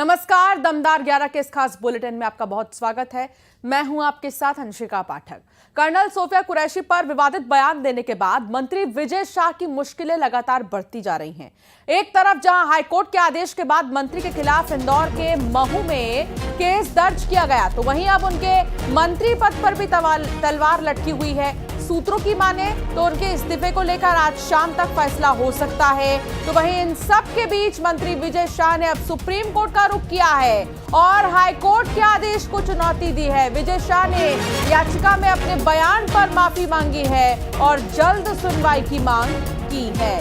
नमस्कार, दमदार 11 के इस खास बुलेटिन में आपका बहुत स्वागत है। मैं हूं आपके साथ अंशिका पाठक। कर्नल सोफिया कुरैशी पर विवादित बयान देने के बाद मंत्री विजय शाह की मुश्किलें लगातार बढ़ती जा रही हैं। एक तरफ जहां हाईकोर्ट के आदेश के बाद मंत्री के खिलाफ इंदौर के महू में केस दर्ज किया गया, तो वहीं अब उनके मंत्री पद पर भी तलवार लटकी हुई है। सूत्रों की माने तो उनके इस्तीफे को लेकर आज शाम तक फैसला हो सकता है। तो वहीं इन सब के बीच मंत्री विजय शाह ने अब सुप्रीम कोर्ट का रुख किया है और हाईकोर्ट के आदेश को चुनौती दी है। विजय शाह ने याचिका में अपने बयान पर माफी मांगी है और जल्द सुनवाई की मांग की है।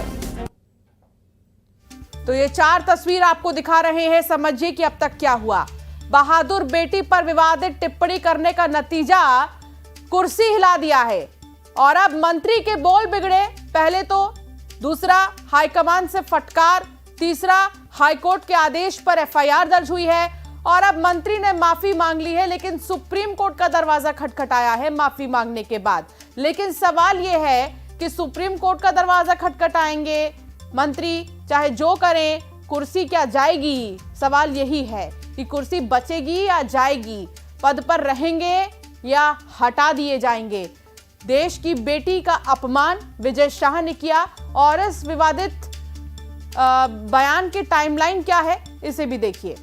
तो ये 4 तस्वीर आपको दिखा रहे हैं, समझिए कि अब तक क्या हुआ। बहादुर बेटी पर विवादित टिप्पणी करने का नतीजा कुर्सी हिला दिया है और अब मंत्री के बोल बिगड़े। पहले तो दूसरा, हाईकमान से फटकार, तीसरा, हाईकोर्ट के आदेश पर एफआईआर दर्ज हुई है और अब मंत्री ने माफी मांग ली है। लेकिन सुप्रीम कोर्ट का दरवाजा खटखटाया है माफी मांगने के बाद। लेकिन सवाल यह है कि सुप्रीम कोर्ट का दरवाजा खटखटाएंगे मंत्री, चाहे जो करें, कुर्सी क्या जाएगी? सवाल यही है कि कुर्सी बचेगी या जाएगी, पद पर रहेंगे या हटा दिए जाएंगे। देश की बेटी का अपमान विजय शाह ने किया और इस विवादित बयान की टाइमलाइन क्या है, इसे भी देखिए।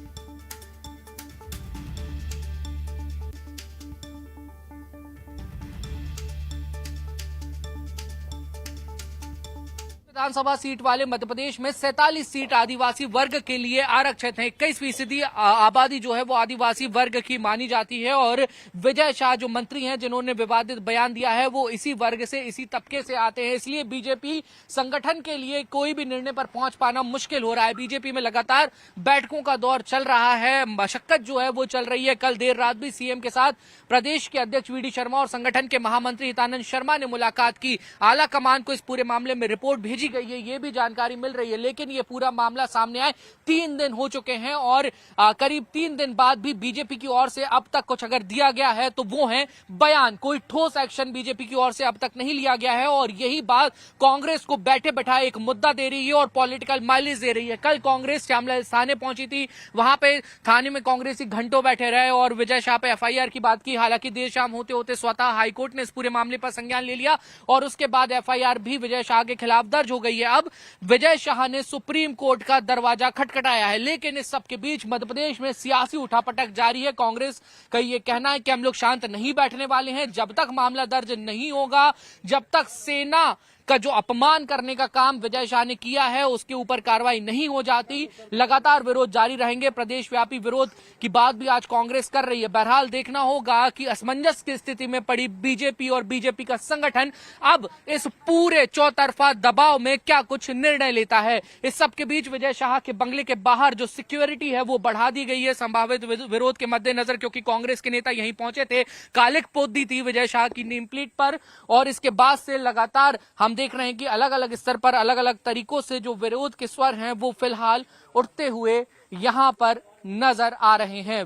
विधानसभा सीट वाले मध्य प्रदेश में 47 सीट आदिवासी वर्ग के लिए आरक्षित है। 21% आबादी जो है वो आदिवासी वर्ग की मानी जाती है और विजय शाह जो मंत्री हैं जिन्होंने विवादित बयान दिया है वो इसी वर्ग से, इसी तबके से आते हैं। इसलिए बीजेपी संगठन के लिए कोई भी निर्णय पर पहुंच पाना मुश्किल हो रहा है। बीजेपी में लगातार बैठकों का दौर चल रहा है, मशक्कत जो है वो चल रही है। कल देर रात भी सीएम के साथ प्रदेश के अध्यक्ष वीडी शर्मा और संगठन के महामंत्री हितानंद शर्मा ने मुलाकात की। आला कमान को इस पूरे मामले में रिपोर्ट भेजी गई है, ये भी जानकारी मिल रही है। लेकिन ये पूरा मामला सामने आए 3 दिन हो चुके हैं और करीब 3 दिन बाद भी बीजेपी की ओर से अब तक कुछ अगर दिया गया है तो वो है बयान। कोई ठोस एक्शन बीजेपी की ओर से अब तक नहीं लिया गया है और यही बात कांग्रेस को बैठे बैठाए एक मुद्दा दे रही है और पॉलिटिकल माइलेज दे रही है। कल कांग्रेस श्यामला थाने पहुंची थी, वहां पे थाने में कांग्रेसी घंटों बैठे रहे और विजय शाह पे एफआईआर की बात की। हालांकि देर शाम होते होते स्वतः हाईकोर्ट ने इस पूरे मामले पर संज्ञान ले लिया और उसके बाद एफआईआर भी विजय शाह के खिलाफ दर्ज हो गई है। अब विजय शाह ने सुप्रीम कोर्ट का दरवाजा खटखटाया है। लेकिन इस सब के बीच मध्य प्रदेश में सियासी उठापटक जारी है। कांग्रेस का ये कहना है कि हम लोग शांत नहीं बैठने वाले हैं जब तक मामला दर्ज नहीं होगा, जब तक सेना का जो अपमान करने का काम विजय शाह ने किया है उसके ऊपर कार्रवाई नहीं हो जाती। लगातार विरोध जारी रहेंगे। प्रदेश व्यापी विरोध की बात भी आज कांग्रेस कर रही है। बहरहाल देखना होगा कि असमंजस की स्थिति में पड़ी बीजेपी और बीजेपी का संगठन अब इस पूरे चौतरफा दबाव में क्या कुछ निर्णय लेता है। इस सब के बीच विजय शाह के बंगले के बाहर जो सिक्योरिटी है वो बढ़ा दी गई है संभावित विरोध के मद्देनजर, क्योंकि कांग्रेस के नेता यहीं पहुंचे थे। कालिक पोत दी थी विजय शाह की नेम प्लेट पर और इसके बाद से लगातार हम देख रहे हैं कि अलग अलग स्तर पर अलग अलग तरीकों से जो विरोध के स्वर हैं वो फिलहाल उठते हुए यहां पर नजर आ रहे हैं।